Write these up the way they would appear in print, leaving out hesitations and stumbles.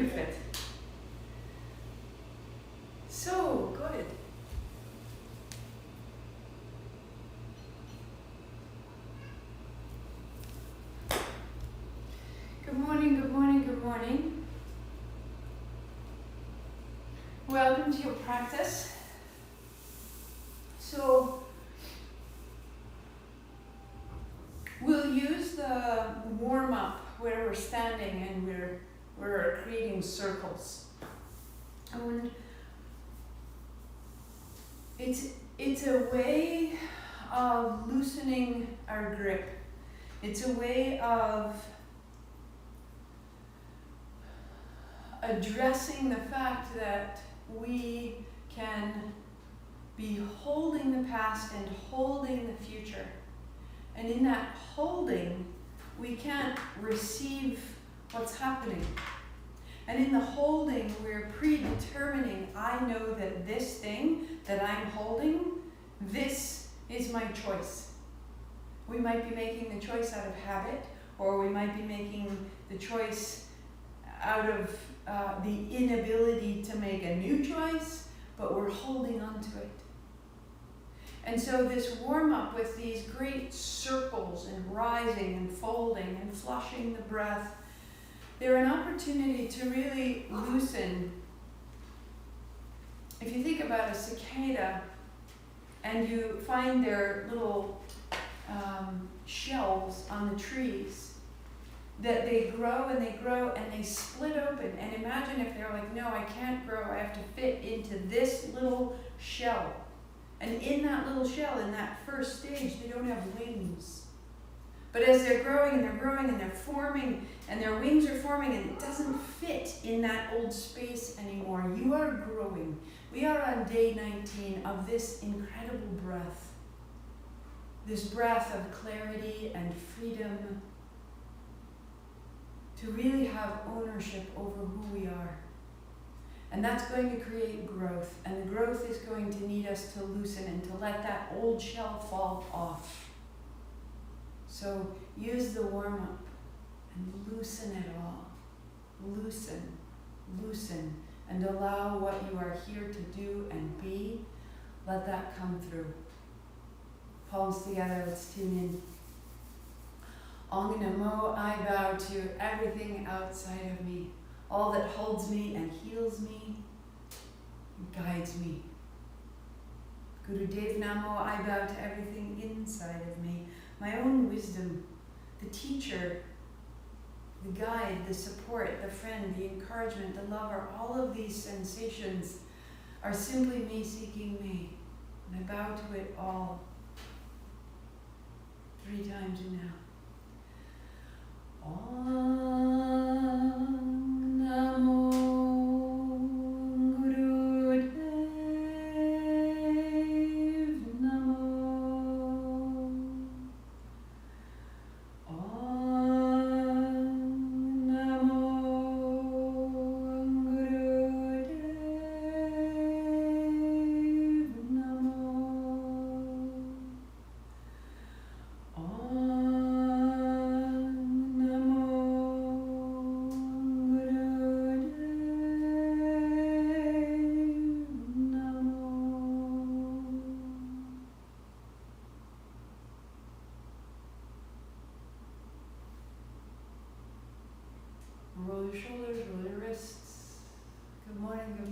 good fit. So good. Good morning, good morning, good morning. Welcome to your practice. So we'll use the warm-up where we're standing and we're creating circles. And it's a way of loosening our grip. It's a way of addressing the fact that we can be holding the past and holding the future. And in that holding, we can't receive what's happening. And in the holding, we're predetermining, I know that this thing that I'm holding, this is my choice. We might be making the choice out of habit, or we might be making the choice out of the inability to make a new choice, but we're holding on to it. And so this warm-up with these great circles and rising and folding and flushing the breath, they're an opportunity to really loosen. If you think about a cicada and you find their little shells on the trees, that they grow and they split open. And imagine if they're like, no, I can't grow, I have to fit into this little shell. And in that little shell, in that first stage, they don't have wings. But as they're growing and they're growing and they're forming, and their wings are forming, and it doesn't fit in that old space anymore. You are growing. We are on day 19 of this incredible breath. This breath of clarity and freedom, to really have ownership over who we are. And that's going to create growth. And the growth is going to need us to loosen and to let that old shell fall off. So use the warm-up and loosen it all. Loosen, loosen, and allow what you are here to do and be, let that come through. Palms together, let's tune in. Om Namo, I bow to everything outside of me, all that holds me and heals me, and guides me. Guru Dev Namo, I bow to everything inside of me, my own wisdom, the teacher, the guide, the support, the friend, the encouragement, the lover. All of these sensations are simply me seeking me, and I bow to it all 3 times now. Om Namo Guru Dev Namo. Om Namo Guru Dev Namo. Roll your shoulders, roll your wrists. Good morning, and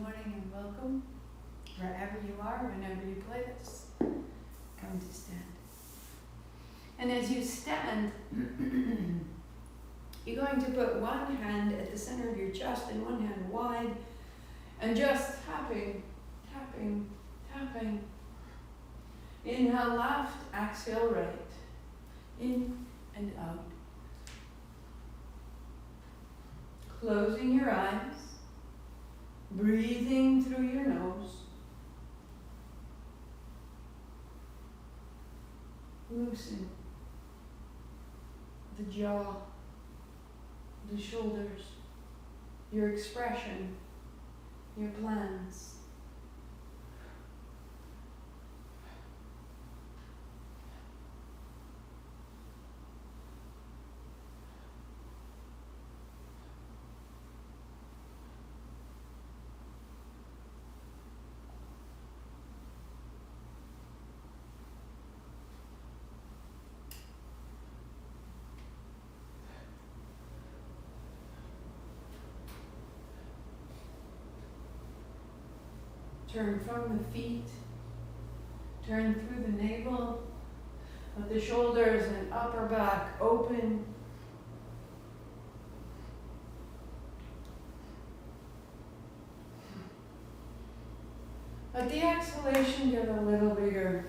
welcome. Wherever you are, whenever you play this, come to stand. And as you stand, you're going to put one hand at the center of your chest and one hand wide, and just tapping, tapping, tapping. Inhale left, exhale right. In and out. Closing your eyes, breathing through your nose. Loosen the jaw, the shoulders, your expression, your plans. turn from the feet, turn through the navel, let the shoulders and upper back open. Let the exhalation get a little bigger.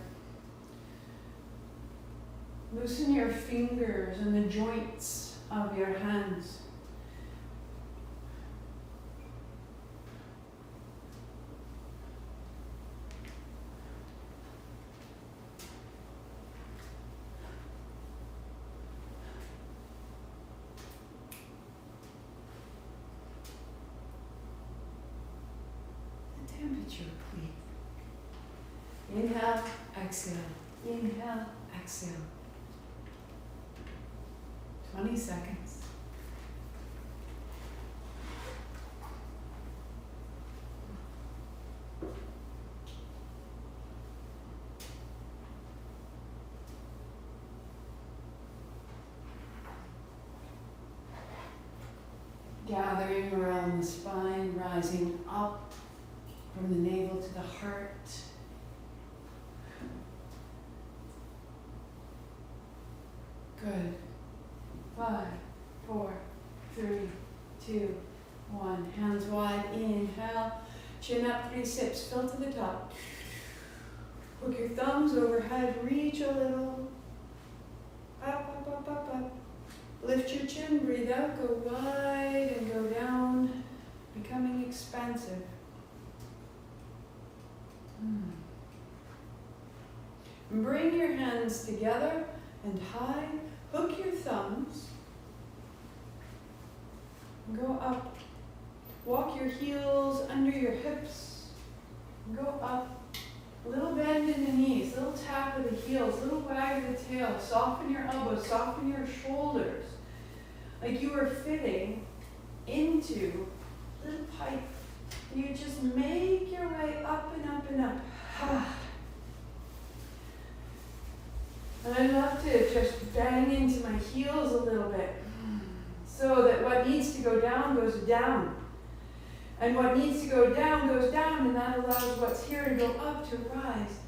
Loosen your fingers and the joints of your hands. The temperature, please. Inhale, exhale. Inhale, exhale. 20 seconds. Gathering around the spine, rising up from the navel to the heart. Good. 5, 4, 3, 2, 1. Hands wide. Inhale. Chin up, 3 sips. Fill to the top. Hook your thumbs overhead. Reach a little. Up, up, up, up, up. Lift your chin. Breathe out. Go wide and go down. Becoming expansive. Bring your hands together and high. Hook your thumbs. Go up. Walk your heels under your hips. Go up. A little bend in the knees, little tap of the heels, little wag of the tail. Soften your elbows, soften your shoulders. Like you are fitting into a little pipe. You just make your way up and up and up. And I love to just bang into my heels a little bit so that what needs to go down goes down. And what needs to go down goes down, and that allows what's here to go up to rise.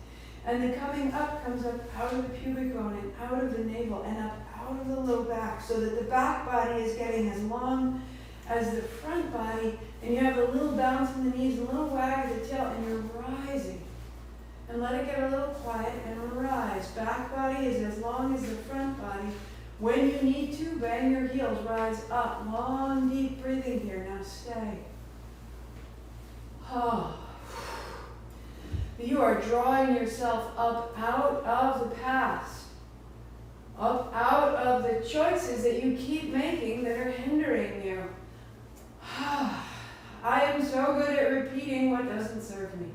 And the coming up comes up out of the pubic bone and out of the navel and up out of the low back so that the back body is getting as long as the front body, and you have a little bounce in the knees, a little wag of the tail, and you're rising. And let it get a little quiet and rise. Back body is as long as the front body. When you need to, bang your heels, rise up. Long, deep breathing here. Now stay. Oh. You are drawing yourself up out of the past. Up out of the choices that you keep making that are hindering you. I am so good at repeating what doesn't serve me.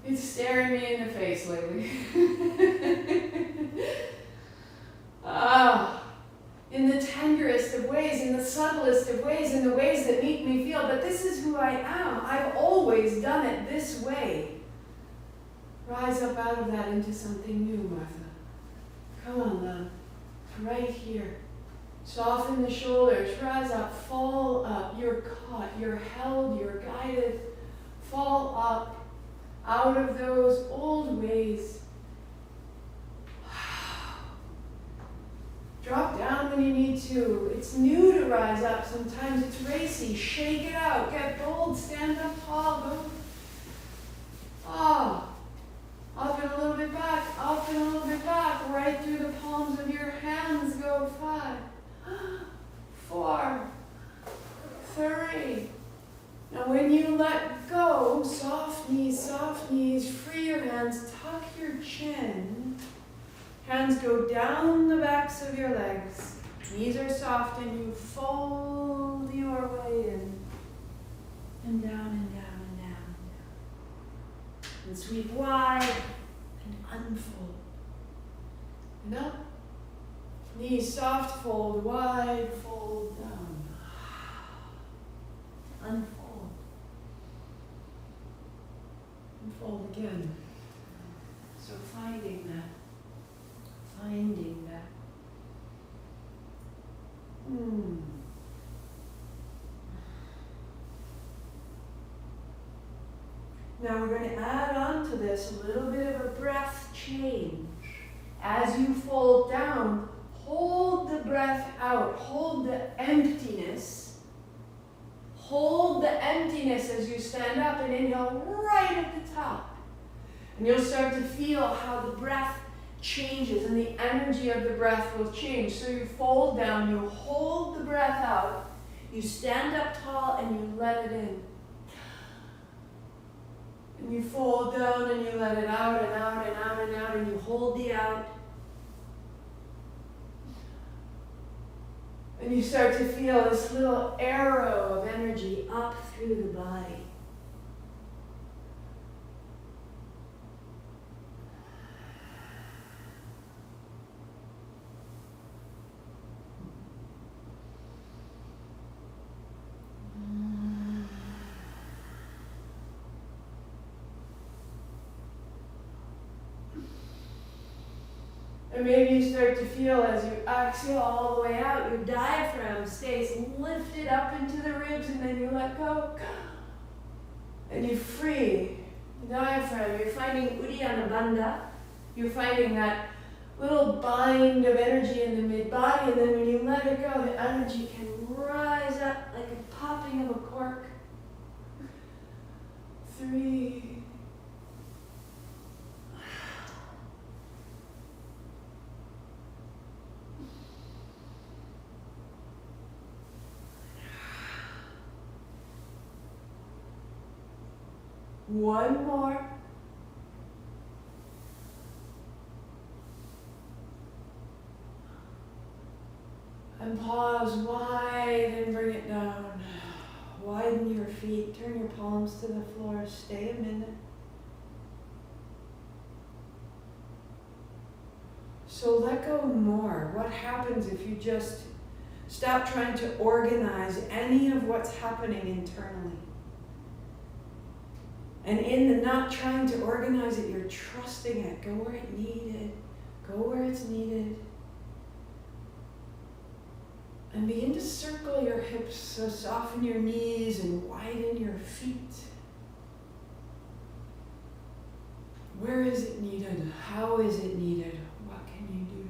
It's staring me in the face lately. In the tenderest of ways, in the subtlest of ways, in the ways that make me feel, but this is who I am. I've always done it this way. Rise up out of that into something new, Martha. Come on, love. Right here. Soften the shoulders. Rise up. Fall up. You're caught. You're held. You're guided. Fall up out of those old ways. Drop down when you need to. It's new to rise up. Sometimes it's racy. Shake it out. Get bold. Stand up tall. Go. Up and a little bit back. Up and a little bit back. Right through the palms of your hands. Go 5, 4, 3. Now when you let go, soft knees, free your hands, tuck your chin. Hands go down the backs of your legs. Knees are soft and you fold your way in. And down and down and down and down. And sweep wide and unfold. And up. Knees soft, fold wide, fold down. Unfold. And fold again. So finding that. Now we're going to add on to this a little bit of a breath change. As you fold down, hold the breath out. Hold the emptiness. Hold the emptiness as you stand up and inhale right at the top. And you'll start to feel how the breath changes and the energy of the breath will change. So you fold down, you hold the breath out, you stand up tall and you let it in. And you fold down and you let it out and out and out and out and you hold the out. And you start to feel this little arrow of energy up through the body. And maybe you start to feel as you exhale all the way out, your diaphragm stays lifted up into the ribs and then you let go. And you free the diaphragm. You're finding Uddiyana Bandha. You're finding that little bind of energy in the mid-body, and then when you let it go, the energy can rise up like a popping of a cork. 3. One more. And pause wide and bring it down. Widen your feet, turn your palms to the floor, stay a minute. So let go more. What happens if you just stop trying to organize any of what's happening internally? And in the not trying to organize it, you're trusting it. Go where it needed. Go where it's needed. And begin to circle your hips, so soften your knees and widen your feet. Where is it needed? How is it needed? What can you do?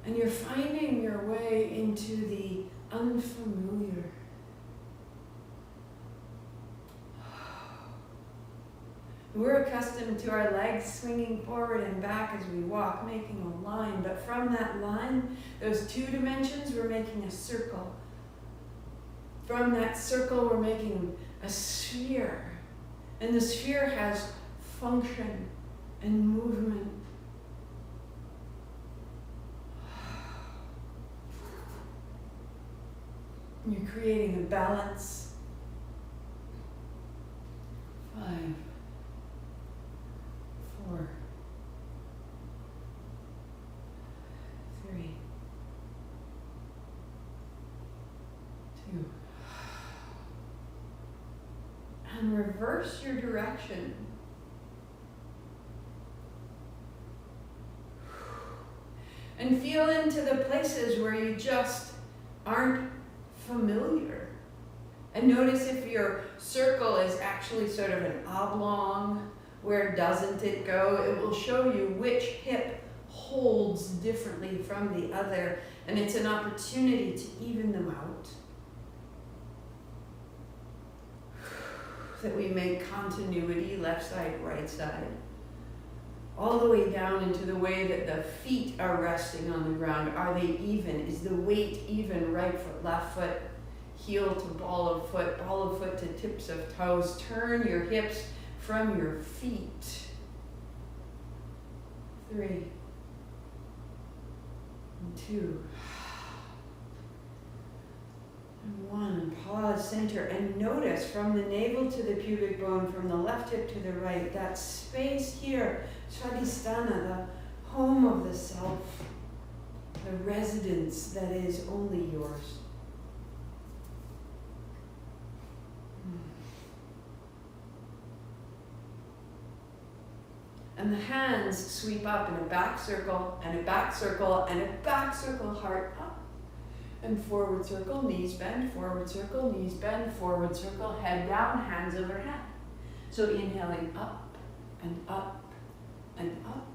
And you're finding your way into the unfamiliar. We're accustomed to our legs swinging forward and back as we walk, making a line. But from that line, those 2 dimensions, we're making a circle. From that circle, we're making a sphere. And the sphere has function and movement. You're creating a balance. 5, 4, 3, 2. And reverse your direction. And feel into the places where you just aren't familiar. And notice if your circle is actually sort of an oblong, where doesn't it go? It will show you which hip holds differently from the other, and it's an opportunity to even them out. That we make continuity, left side, right side, all the way down into the way that the feet are resting on the ground. Are they even? Is the weight even? Right foot, left foot, heel to ball of foot to tips of toes. Turn your hips from your feet. 3, and 2, and 1. Pause, center, and notice from the navel to the pubic bone, from the left hip to the right, that space here, Svadhisthana, the home of the self, the residence that is only yours. And the hands sweep up in a back circle, and a back circle, and a back circle, heart up. And forward circle, knees bend, forward circle, knees bend, forward circle, head down, hands overhead. So inhaling up and up and up,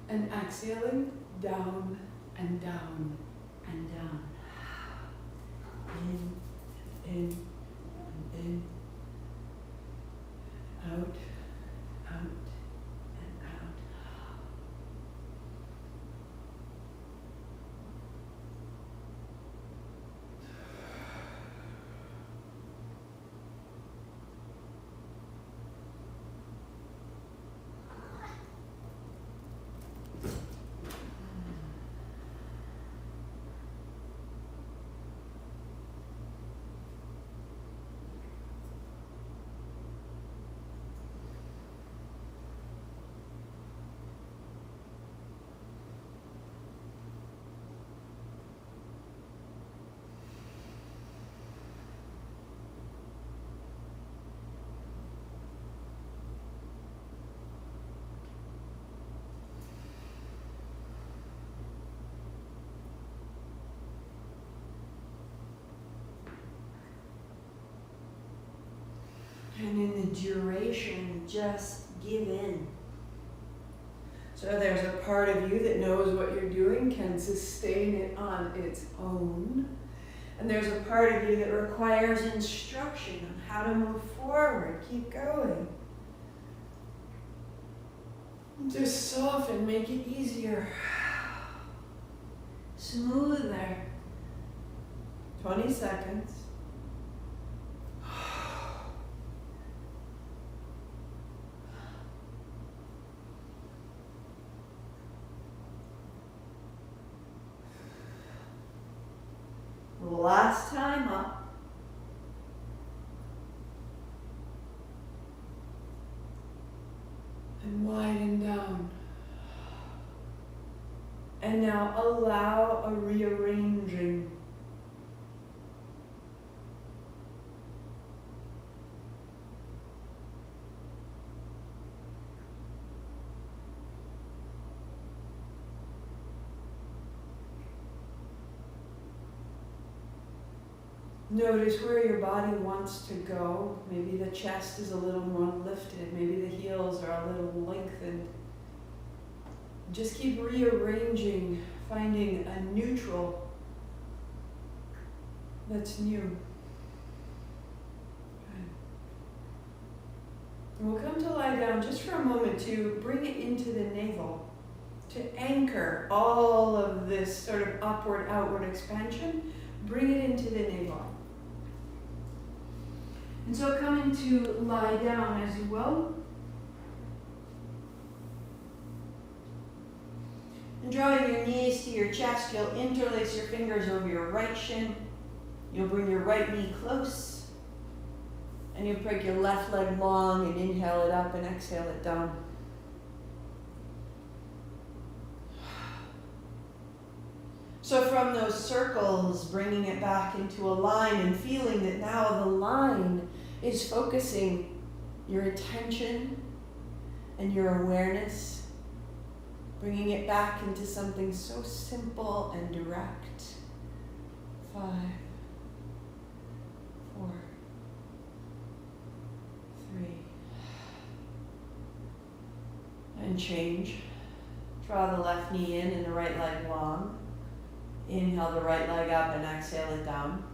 and exhaling down and down and down. In, and in, out, out, and out. And in the duration, just give in. So there's a part of you that knows what you're doing, can sustain it on its own. And there's a part of you that requires instruction on how to move forward. Keep going. Just soften, make it easier. Smoother. 20 seconds. Last time up. And widen down. And now allow a rearranging. Notice where your body wants to go. Maybe the chest is a little more lifted. Maybe the heels are a little lengthened. Just keep rearranging, finding a neutral that's new. Okay. And we'll come to lie down just for a moment to bring it into the navel, to anchor all of this sort of upward, outward expansion. Bring it into the navel. And so come into lie down as you will. And drawing your knees to your chest, you'll interlace your fingers over your right shin. You'll bring your right knee close. And you'll break your left leg long and inhale it up and exhale it down. So from those circles, bringing it back into a line and feeling that now the line is focusing your attention and your awareness, bringing it back into something so simple and direct. 5, 4, 3, and change. Draw the left knee in and the right leg long. Inhale the right leg up and exhale it down.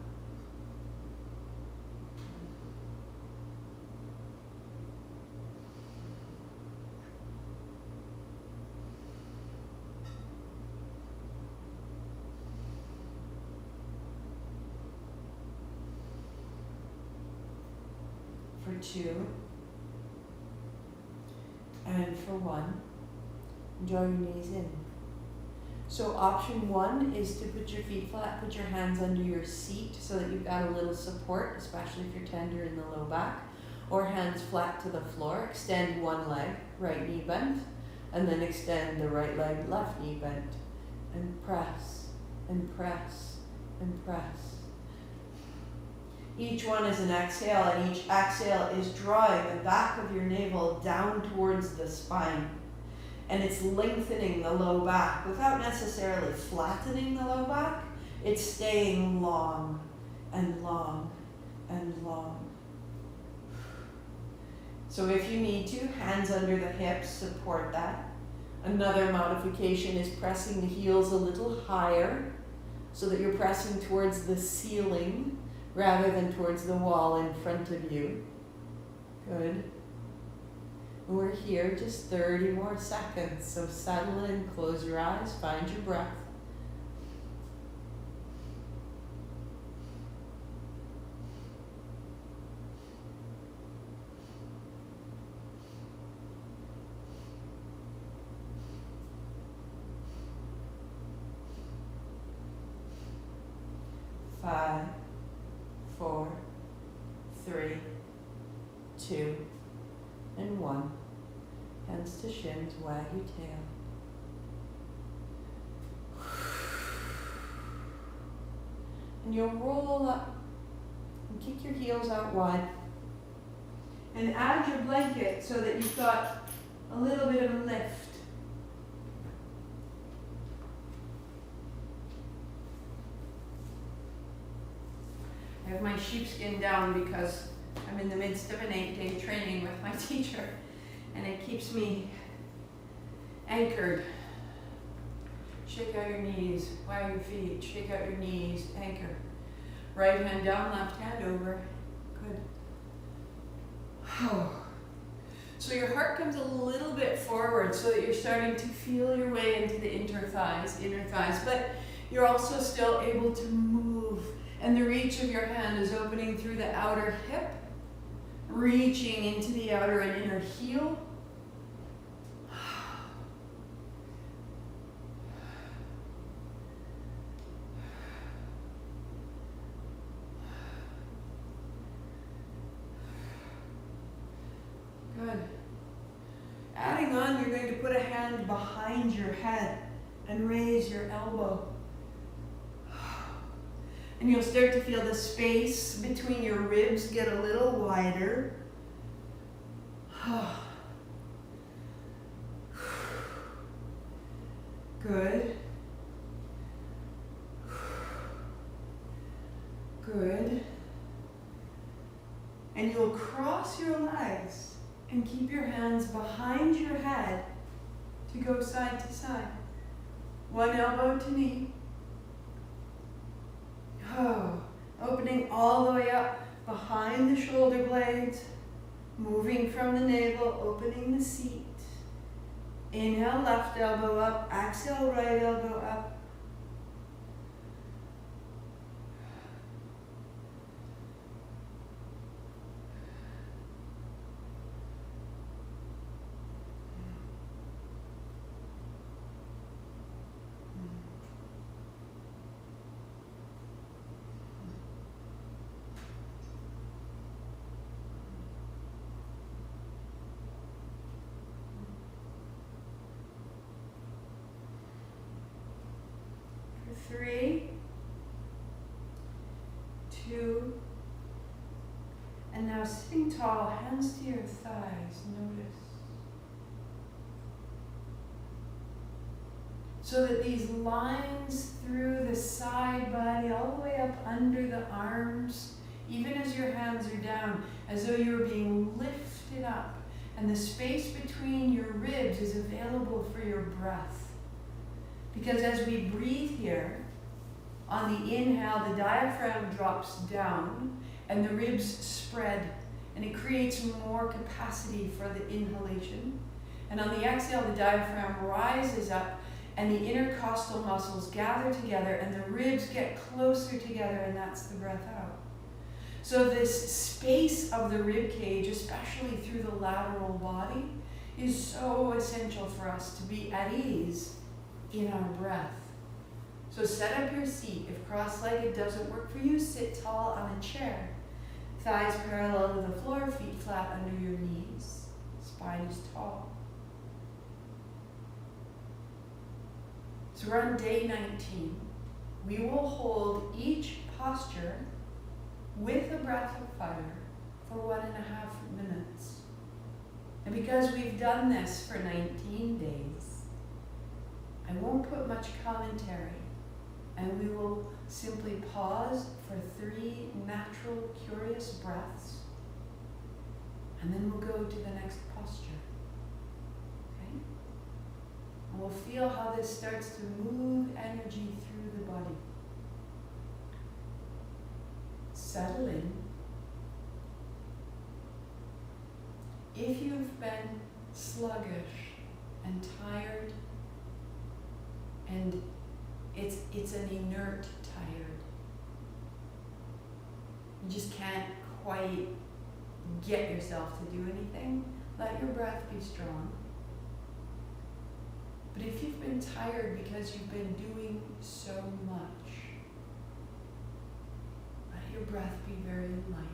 For 2. And for 1. Draw your knees in. So option 1 is to put your feet flat, put your hands under your seat so that you've got a little support, especially if you're tender in the low back, or hands flat to the floor. Extend one leg, right knee bent, and then extend the right leg, left knee bent, and press, and press, and press. Each one is an exhale, and each exhale is drawing the back of your navel down towards the spine. And it's lengthening the low back without necessarily flattening the low back. It's staying long and long and long. So if you need to, hands under the hips, support that. Another modification is pressing the heels a little higher so that you're pressing towards the ceiling rather than towards the wall in front of you. Good. And we're here just 30 more seconds, so settle in, close your eyes, find your breath. Five, 4, 3, 2, and 1. Hands to shins, wag your tail. And you'll roll up and kick your heels out wide. And add your blanket so that you've got a little bit of a lift. I have my sheepskin down because I'm in the midst of an 8-day training with my teacher, and it keeps me anchored. Shake out your knees, wag your feet, shake out your knees, anchor. Right hand down, left hand over. Good. So your heart comes a little bit forward so that you're starting to feel your way into the inner thighs, but you're also still able to move. And the reach of your hand is opening through the outer hip, reaching into the outer and inner heel. Good. Adding on, you're going to put a hand behind your head and raise your elbow. And you'll start to feel the space between your ribs get a little wider. Good. Good. And you'll cross your legs and keep your hands behind your head to go side to side. One elbow to knee. Opening all the way up behind the shoulder blades, moving from the navel, opening the seat. Inhale, left elbow up, exhale, right elbow up. For 3, 2, and now sitting tall, hands to your thighs, notice. So that these lines through the side body, all the way up under the arms, even as your hands are down, as though you're being lifted up, and the space between your ribs is available for your breath. Because as we breathe here, on the inhale, the diaphragm drops down and the ribs spread, and it creates more capacity for the inhalation. And on the exhale, the diaphragm rises up and the intercostal muscles gather together and the ribs get closer together, and that's the breath out. So this space of the rib cage, especially through the lateral body, is so essential for us to be at ease in our breath. So set up your seat. If cross-legged doesn't work for you, sit tall on a chair. Thighs parallel to the floor, feet flat under your knees. Spine is tall. So we're on day 19. We will hold each posture with a breath of fire for 1.5 minutes. And because we've done this for 19 days, I won't put much commentary And we will simply pause for 3 natural, curious breaths. And then we'll go to the next posture. Okay? And we'll feel how this starts to move energy through the body. Settle in. If you've been sluggish and tired, and it's an inert tired, you just can't quite get yourself to do anything, let your breath be strong. But if you've been tired because you've been doing so much, let your breath be very light.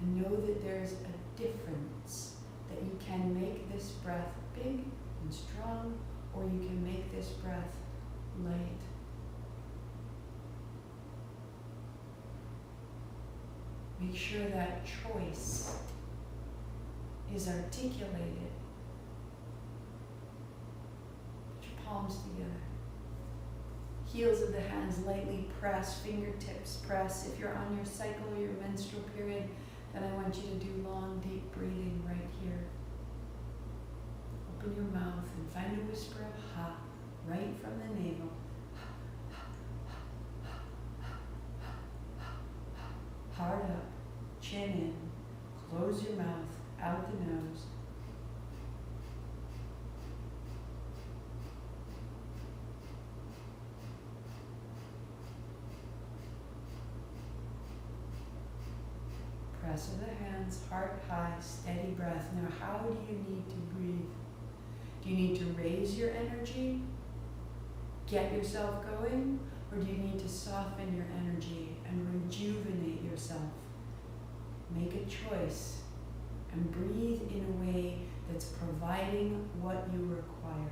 And know that there's a difference, that you can make this breath big and strong, or you can make this breath light. Make sure that choice is articulated. Put your palms together. Heels of the hands lightly press, fingertips press. If you're on your cycle or your menstrual period, then I want you to do long, deep breathing right here. Open your mouth and find a whisper of ha right from the navel. Hard up, chin in, close your mouth, out the nose. Press of the hands, heart high, steady breath. Now, how do you need to breathe? Do you need to raise your energy, get yourself going, or do you need to soften your energy and rejuvenate yourself? Make a choice and breathe in a way that's providing what you require.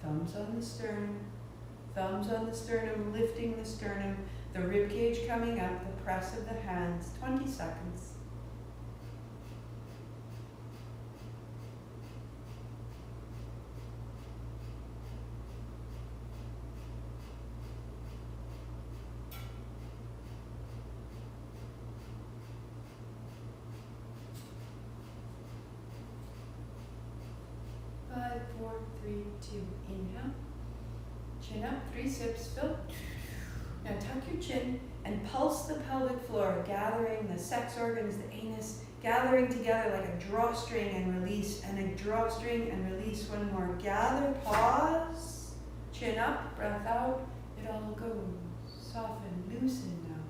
Thumbs on the sternum, lifting the sternum, the rib cage coming up, the press of the hands, 20 seconds. Five, 4, 3, 2, inhale. Chin up, 3 sips, fill. Now tuck your chin and pulse the pelvic floor, gathering the sex organs, the anus, gathering together like a drawstring and release, and a drawstring and release one more. Gather, pause, chin up, breath out, it all goes. Soften, loosen now.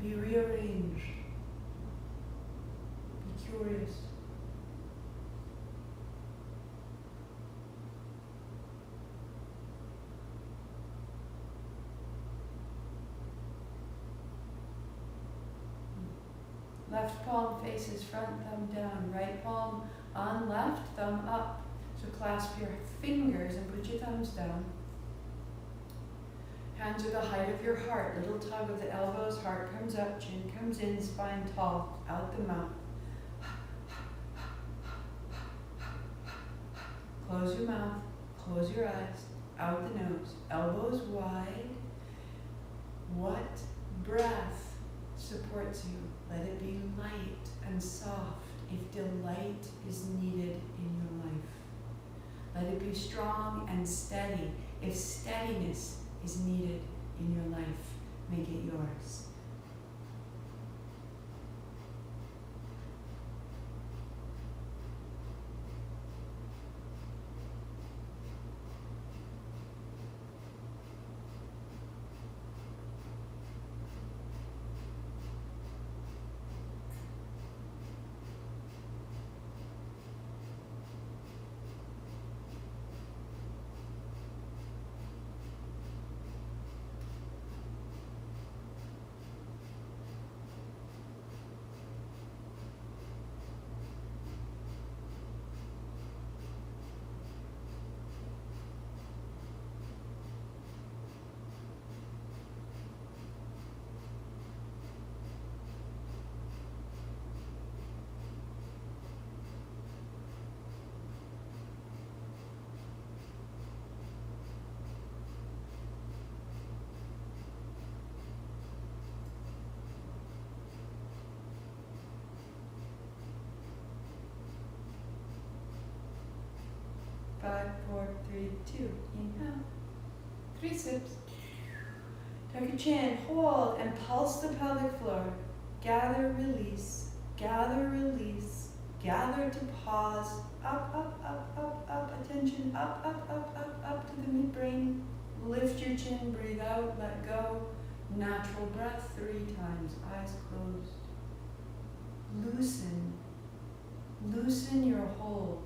Be rearranged. Be curious. Left palm faces front, thumb down. Right palm on left, thumb up. So clasp your fingers and put your thumbs down. Hands are the height of your heart. Little tug of the elbows, heart comes up, chin comes in, spine tall, out the mouth. Close your mouth, close your eyes, out the nose, elbows wide. What breath supports you? Let it be light and soft if delight is needed in your life. Let it be strong and steady if steadiness is needed in your life. Make it yours. Five, four, three, two. Inhale. 3 sips. Tuck your chin, hold, and pulse the pelvic floor. Gather, release. Gather, release. Gather to pause. Up, up, up, up, up. Attention, up, up, up, up, up to the midbrain. Lift your chin, breathe out, let go. Natural breath 3 times, eyes closed. Loosen. Loosen your hold.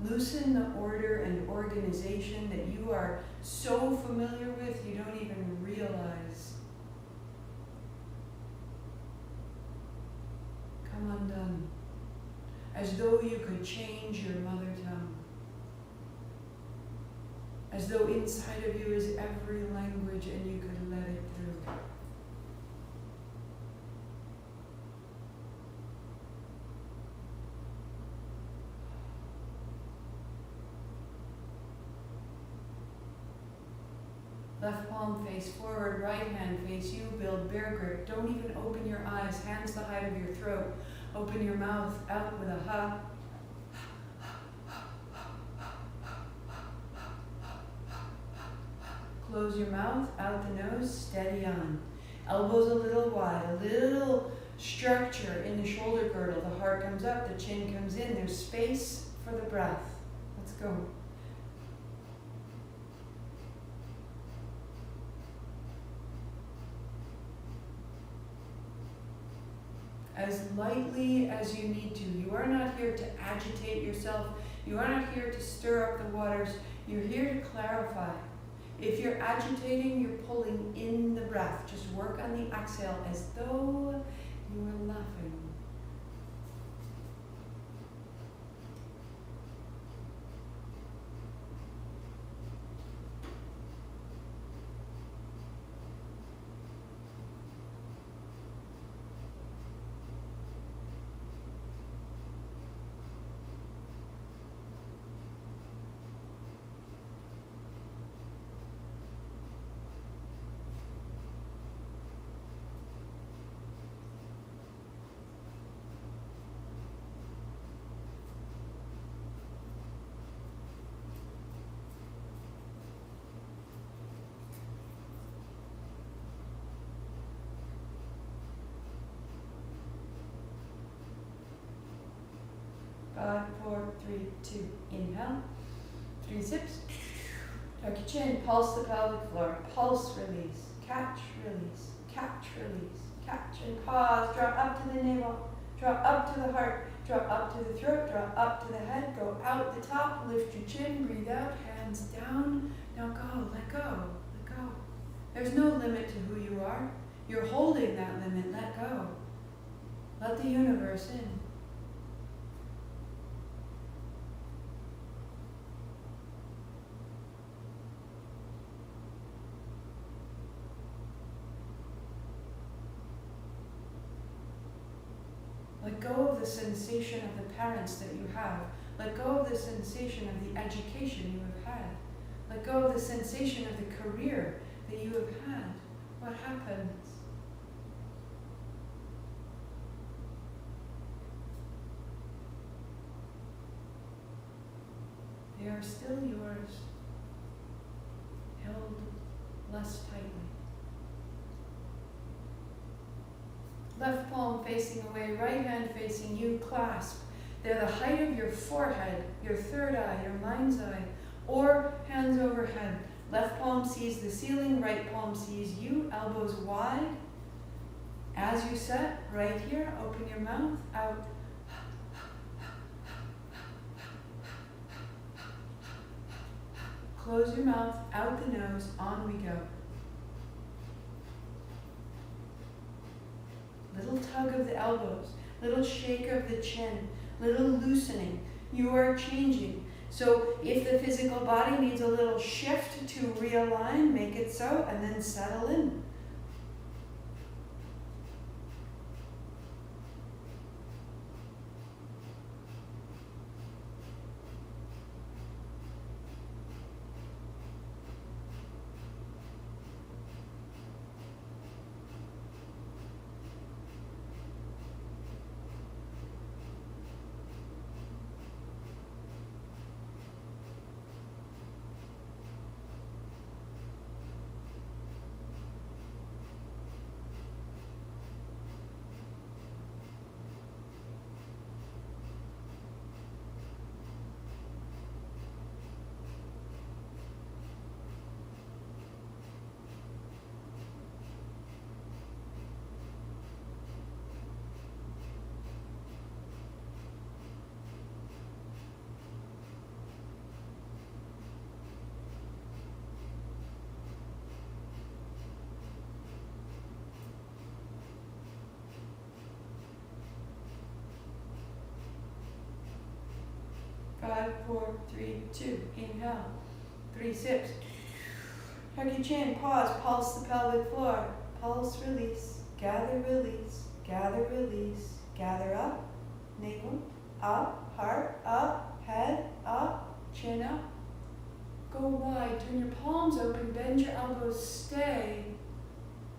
Loosen the order and organization that you are so familiar with you don't even realize. Come undone. As though you could change your mother tongue. As though inside of you is every language and you could let it through. Left palm face forward, right hand face you, build bear grip. Don't even open your eyes, hands the height of your throat. Open your mouth out with a ha. Close your mouth, out the nose, steady on. Elbows a little wide, a little structure in the shoulder girdle. The heart comes up, the chin comes in. There's space for the breath. Let's go. As lightly as you need to. You are not here to agitate yourself. You are not here to stir up the waters. You're here to clarify. If you're agitating, you're pulling in the breath. Just work on the exhale as though you were laughing. Five, four, three, two. Inhale. 3 zips. Tuck your chin. Pulse the pelvic floor. Pulse, release. Catch, release. Catch, release. Catch and pause. Draw up to the navel. Draw up to the heart. Draw up to the throat. Draw up to the head. Go out the top. Lift your chin. Breathe out. Hands down. Now go. Let go. Let go. There's no limit to who you are. You're holding that limit. Let go. Let the universe in. Let go of the sensation of the parents that you have. Let go of the sensation of the education you have had. Let go of the sensation of the career that you have had. What happens? They are still yours, held less tightly. Left palm facing away, right hand facing you, clasp. They're the height of your forehead, your third eye, your mind's eye, or hands overhead. Left palm sees the ceiling, right palm sees you, elbows wide. As you set, right here, open your mouth, out. Close your mouth, out the nose, on we go. Little tug of the elbows, little shake of the chin, little loosening. You are changing. So if the physical body needs a little shift to realign, make it so, and then settle in. Five, four, three, two. Inhale. 3 sips. Hug your chin. Pause. Pulse the pelvic floor. Pulse, release. Gather, release. Gather, release. Gather up. Navel. Up. Heart. Up. Head. Up. Chin up. Go wide. Turn your palms open. Bend your elbows. Stay.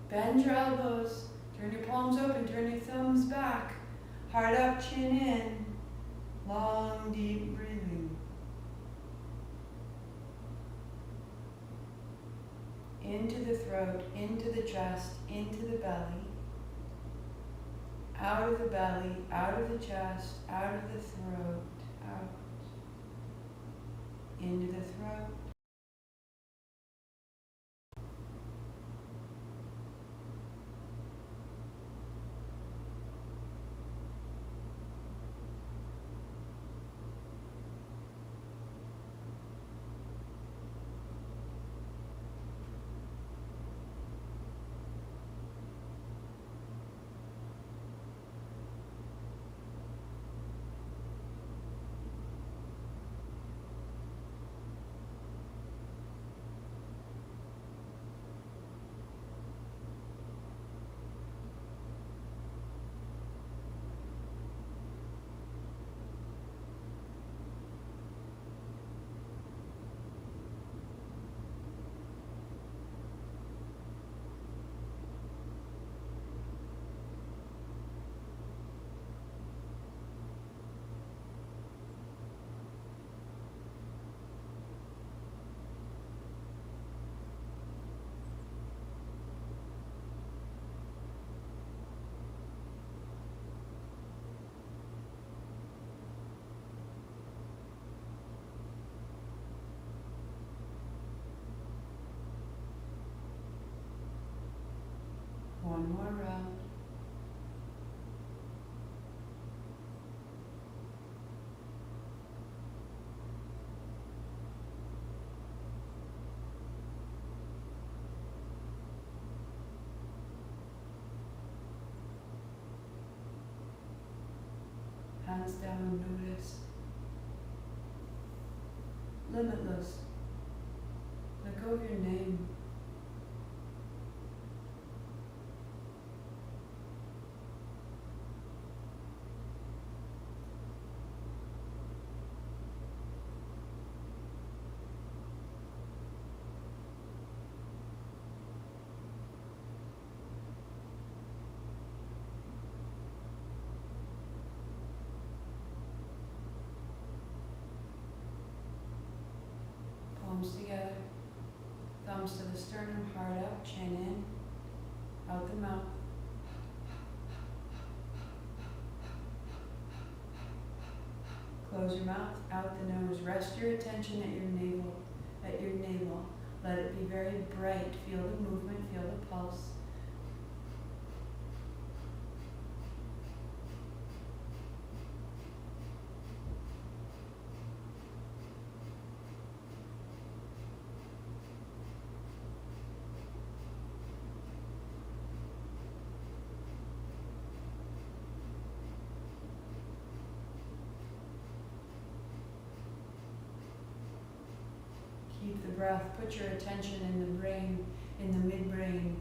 Bend your elbows. Turn your palms open. Turn your thumbs back. Heart up. Chin in. Long, deep breathing. Into the throat, into the chest, into the belly. Out of the belly, out of the chest, out of the throat, out. Into the throat. One more round. Hands down, notice. Limitless. Let go of your name. Palms together, thumbs thumbs to the sternum, heart up, chin in, out the mouth. Close your mouth, out the nose. Rest your attention at your navel. Let it be very bright. Feel the movement, feel the pulse. Keep the breath. Put your attention in the brain, in the midbrain.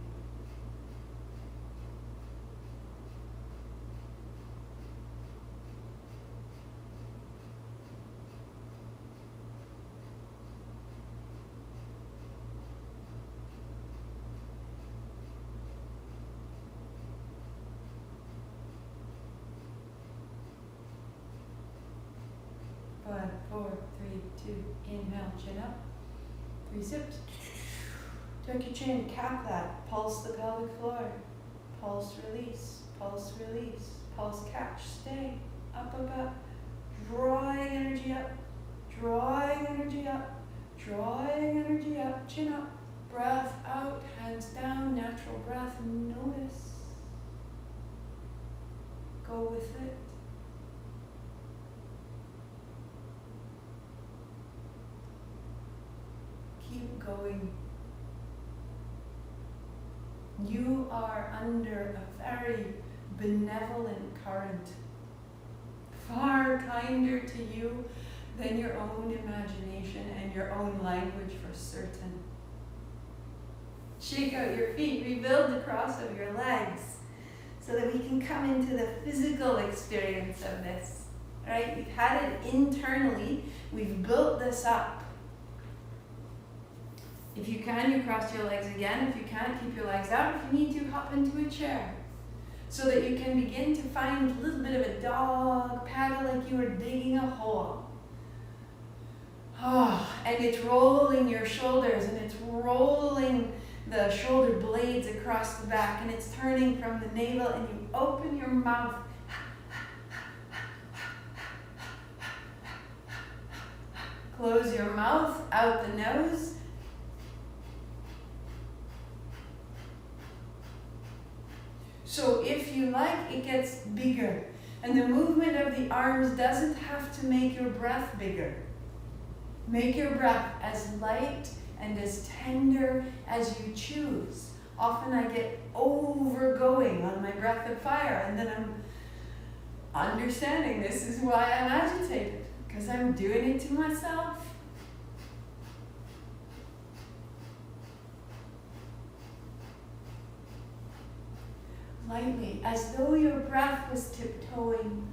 Five, four, three, two. Inhale, chin up. 3 zips. Tuck your chin, cap that. Pulse the pelvic floor. Pulse, release. Pulse, release. Pulse, catch, stay. Up, up, up. Drawing energy up. Drawing energy up. Drawing energy up. Chin up. Breath out. Hands down. Natural breath. Notice. Go with it. Keep going. You are under a very benevolent current, far kinder to you than your own imagination and your own language for certain. Shake out your feet, rebuild the cross of your legs so that we can come into the physical experience of this. Right? We've had it internally, we've built this up. If you can, you cross your legs again. If you can't, keep your legs out. If you need to, hop into a chair so that you can begin to find a little bit of a dog paddle like you were digging a hole. Oh, and it's rolling your shoulders and it's rolling the shoulder blades across the back and it's turning from the navel and you open your mouth. Close your mouth, out the nose. So if you like, it gets bigger. And the movement of the arms doesn't have to make your breath bigger. Make your breath as light and as tender as you choose. Often I get overgoing on my breath of fire, and then I'm understanding this is why I'm agitated, because I'm doing it to myself. Lightly, as though your breath was tiptoeing.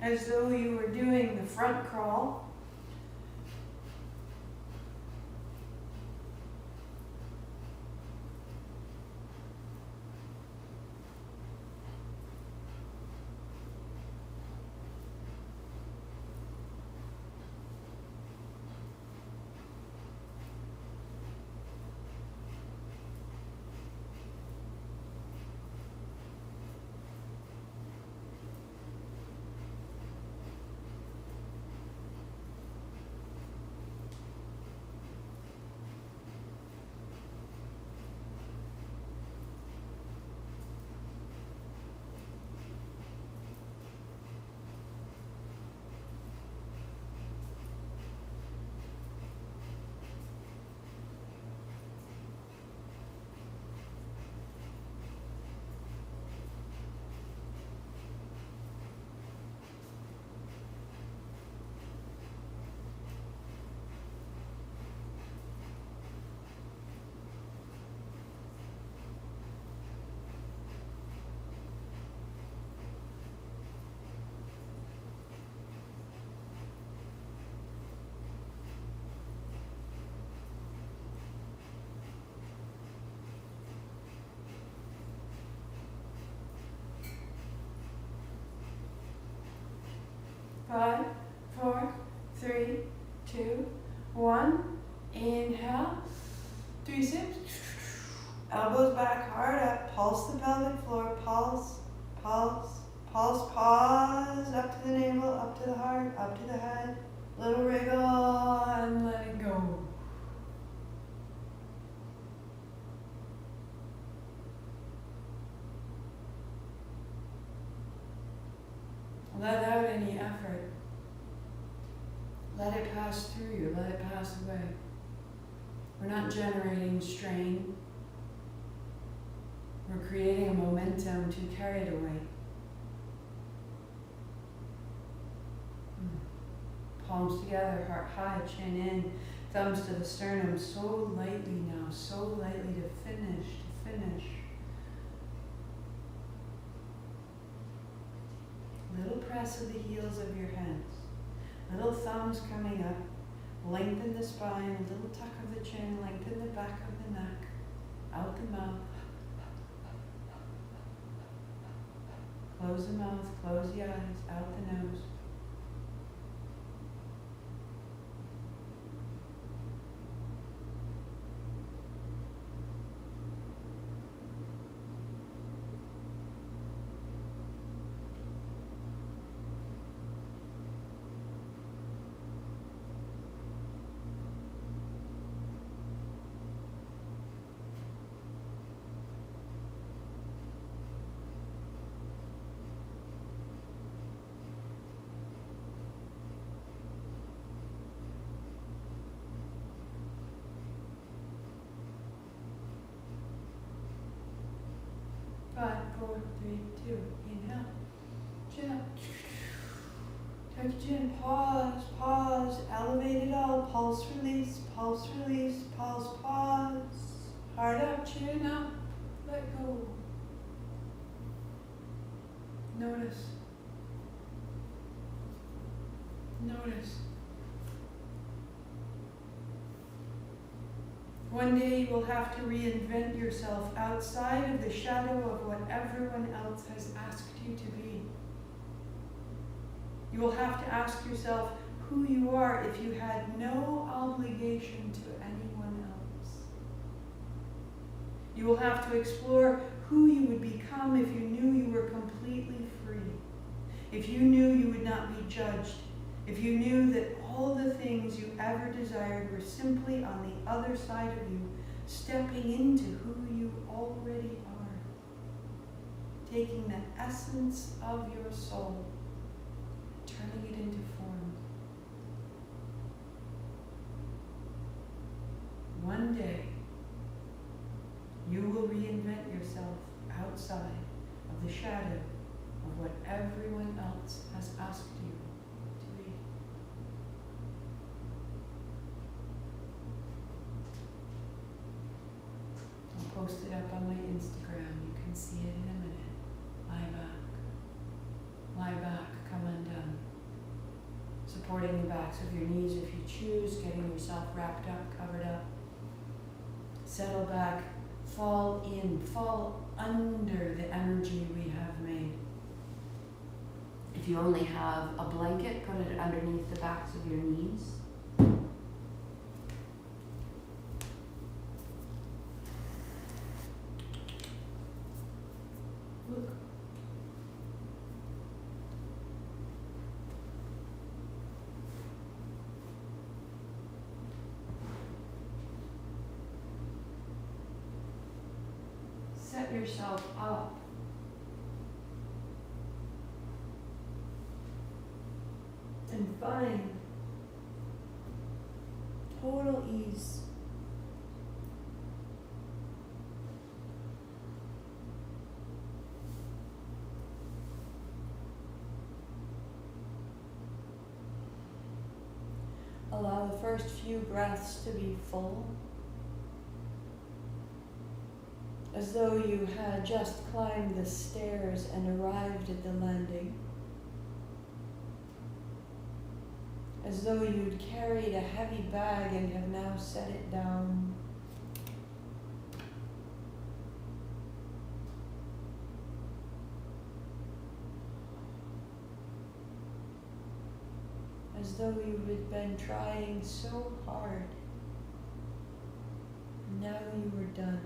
as though you were doing the front crawl. Five, four, three, two, one. Inhale. 3 sips. Elbows back, hard up. Pulse the pelvic floor. Pulse, pulse, pulse. Pause. Up to the navel, up to the heart, up to the head. Little wriggle and let it go. Let out any effort. Let it pass through you. Let it pass away. We're not generating strain. We're creating a momentum to carry it away. Palms together, heart high, chin in, thumbs to the sternum, so lightly now, so lightly to finish, Little press of the heels of your hands. Little thumbs coming up. Lengthen the spine, a little tuck of the chin, lengthen the back of the neck. Out the mouth. Close the mouth, close the eyes, out the nose. Five, four, three, two. Inhale. Chin up. Tuck your chin. Pause, pause. Elevate it all. Pulse, release, pulse, release, pulse, pause. Heart up, chin up. Let go. Notice. Notice. One day you will have to reinvent yourself outside of the shadow of what everyone else has asked you to be. You will have to ask yourself who you are if you had no obligation to anyone else. You will have to explore who you would become if you knew you were completely free. If you knew you would not be judged. If you knew that all the things you ever desired were simply on the other side of you, stepping into who you already are, taking the essence of your soul, turning it into form. One day, you will reinvent yourself outside of the shadow of what everyone else has asked you. Post it up on my Instagram. You can see it in a minute. Lie back. Lie back. Come undone. supporting the backs of your knees if you choose, getting yourself wrapped up, covered up. Settle back, fall in, fall under the energy we have made. If you only have a blanket, put it underneath the backs of your knees. Look. Set yourself up. And find total ease. Allow the first few breaths to be full, as though you had just climbed the stairs and arrived at the landing. As though you'd carried a heavy bag and have now set it down. As though you had been trying so hard. Now you were done.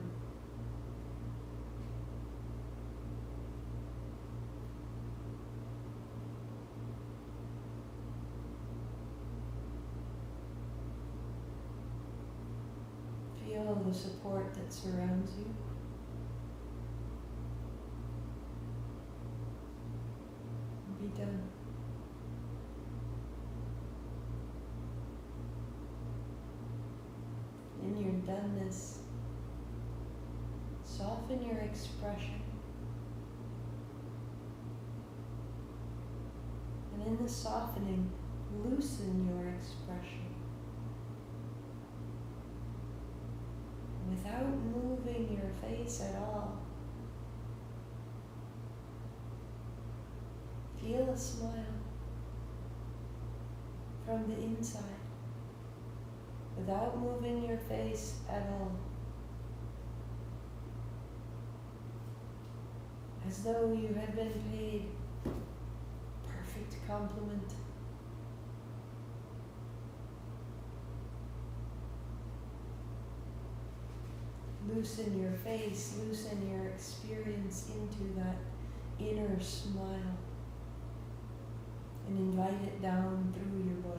Feel the support that surrounds you. Be done. In your doneness, soften your expression. And in the softening, loosen your expression. Without moving your face at all. Feel a smile from the inside, without moving your face at all. As though you had been paid perfect compliment. Loosen your face, loosen your experience into that inner smile, and invite it down through your body.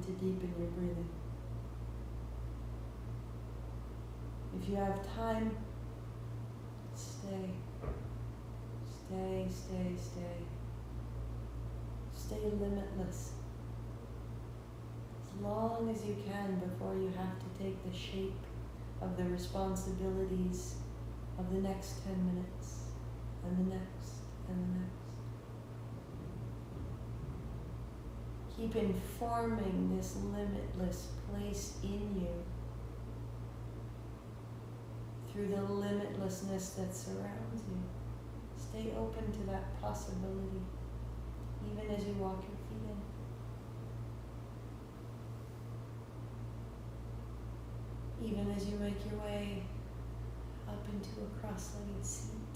to deepen your breathing. If you have time, stay. Stay, stay, stay. Stay limitless. As long as you can before you have to take the shape of the responsibilities of the next 10 minutes, and the next, and the next. Keep informing this limitless place in you through the limitlessness that surrounds you. Stay open to that possibility, even as you walk your feet in. Even as you make your way up into a cross-legged seat.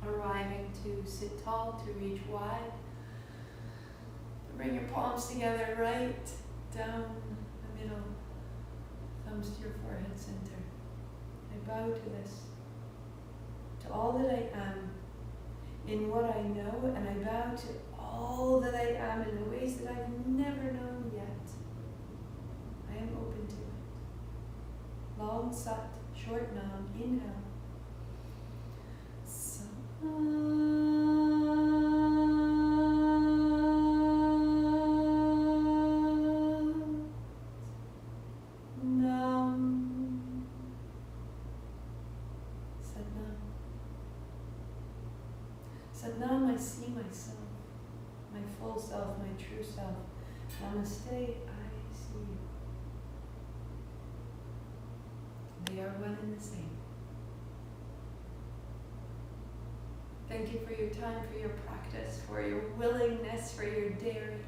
Arriving to sit tall, to reach wide. Bring your palms together, right down the middle, thumbs to your forehead center. I bow to this, to all that I am, in what I know, and I bow to all that I am in the ways that I've never known yet. I am open to it. Long sat, short nam, inhale. Satnam, I see myself, my full self, my true self. Namaste, I see you. They are one and the same. Thank you for your time, for your practice, for your willingness, for your daring.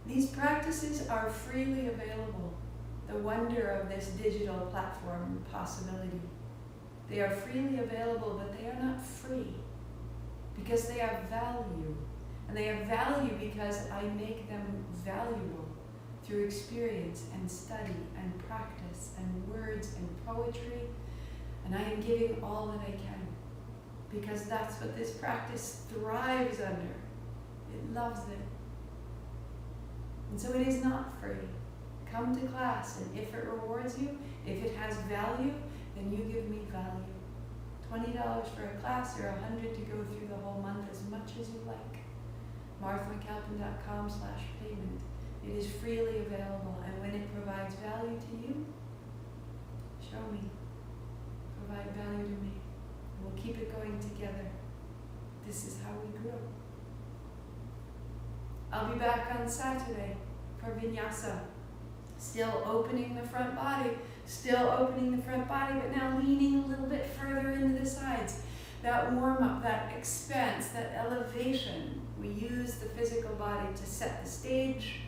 These practices are freely available. The wonder of this digital platform possibility. They are freely available, but they are not free because they have value. And they have value because I make them valuable through experience and study and practice and words and poetry. And I am giving all that I can because that's what this practice thrives under. It loves it. And so it is not free. Come to class, and if it rewards you, if it has value, then you give me value. $20 for a class or $100 to go through the whole month, as much as you like. marthamcalpin.com/payment. It is freely available, and when it provides value to you, show me. Provide value to me. And we'll keep it going together. This is how we grow. I'll be back on Saturday for Vinyasa. Still opening the front body, but now leaning a little bit further into the sides. That warm-up, that expanse, that elevation. We use the physical body to set the stage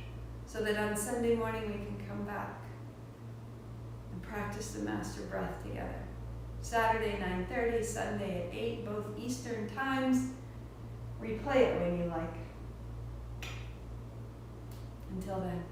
so that on Sunday morning we can come back and practice the master breath together. Saturday 9:30, Sunday at 8, both Eastern times. Replay it when you like. Until then.